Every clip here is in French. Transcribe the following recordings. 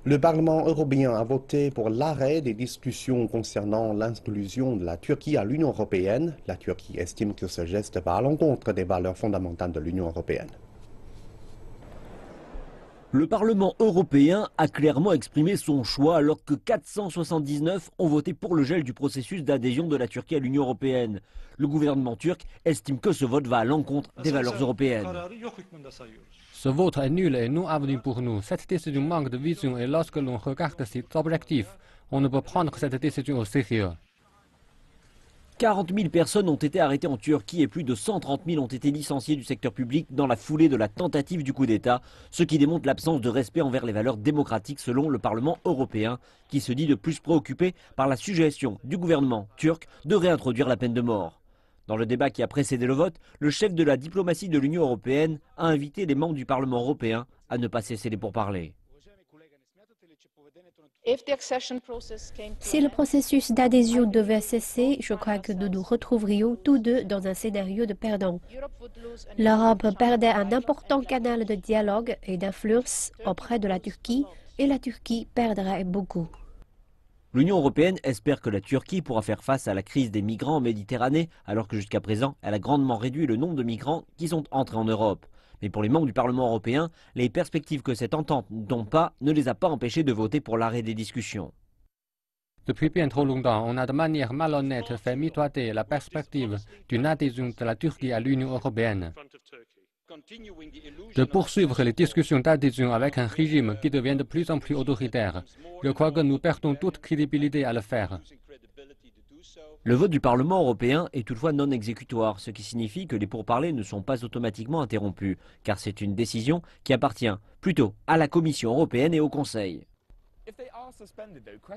Le Parlement européen a voté pour l'arrêt des discussions concernant l'inclusion de la Turquie à l'Union européenne. La Turquie estime que ce geste va à l'encontre des valeurs fondamentales de l'Union européenne. Le Parlement européen a clairement exprimé son choix alors que 479 ont voté pour le gel du processus d'adhésion de la Turquie à l'Union européenne. Le gouvernement turc estime que ce vote va à l'encontre des valeurs européennes. Ce vote est nul et non avenu pour nous. Cette décision manque de vision et lorsque l'on regarde ses objectifs, on ne peut prendre cette décision au sérieux. 40 000 personnes ont été arrêtées en Turquie et plus de 130 000 ont été licenciées du secteur public dans la foulée de la tentative du coup d'État, ce qui démontre l'absence de respect envers les valeurs démocratiques selon le Parlement européen, qui se dit de plus préoccupé par la suggestion du gouvernement turc de réintroduire la peine de mort. Dans le débat qui a précédé le vote, le chef de la diplomatie de l'Union européenne a invité les membres du Parlement européen à ne pas cesser les pourparlers. Si le processus d'adhésion devait cesser, je crois que nous nous retrouverions tous deux dans un scénario de perdant. L'Europe perdait un important canal de dialogue et d'influence auprès de la Turquie et la Turquie perdrait beaucoup. L'Union européenne espère que la Turquie pourra faire face à la crise des migrants en Méditerranée, alors que jusqu'à présent, elle a grandement réduit le nombre de migrants qui sont entrés en Europe. Mais pour les membres du Parlement européen, les perspectives que cette entente ne tombe pas ne les a pas empêchés de voter pour l'arrêt des discussions. Depuis bien trop longtemps, on a de manière malhonnête fait miroiter la perspective d'une adhésion de la Turquie à l'Union européenne. De poursuivre les discussions d'adhésion avec un régime qui devient de plus en plus autoritaire, je crois que nous perdons toute crédibilité à le faire. Le vote du Parlement européen est toutefois non exécutoire, ce qui signifie que les pourparlers ne sont pas automatiquement interrompus, car c'est une décision qui appartient plutôt à la Commission européenne et au Conseil.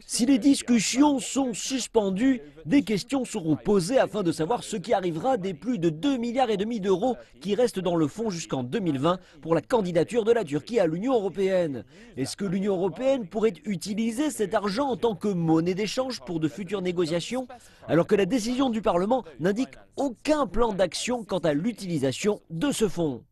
Si les discussions sont suspendues, des questions seront posées afin de savoir ce qui arrivera des plus de 2,5 milliards d'euros qui restent dans le fonds jusqu'en 2020 pour la candidature de la Turquie à l'Union européenne. Est-ce que l'Union européenne pourrait utiliser cet argent en tant que monnaie d'échange pour de futures négociations, alors que la décision du Parlement n'indique aucun plan d'action quant à l'utilisation de ce fonds ?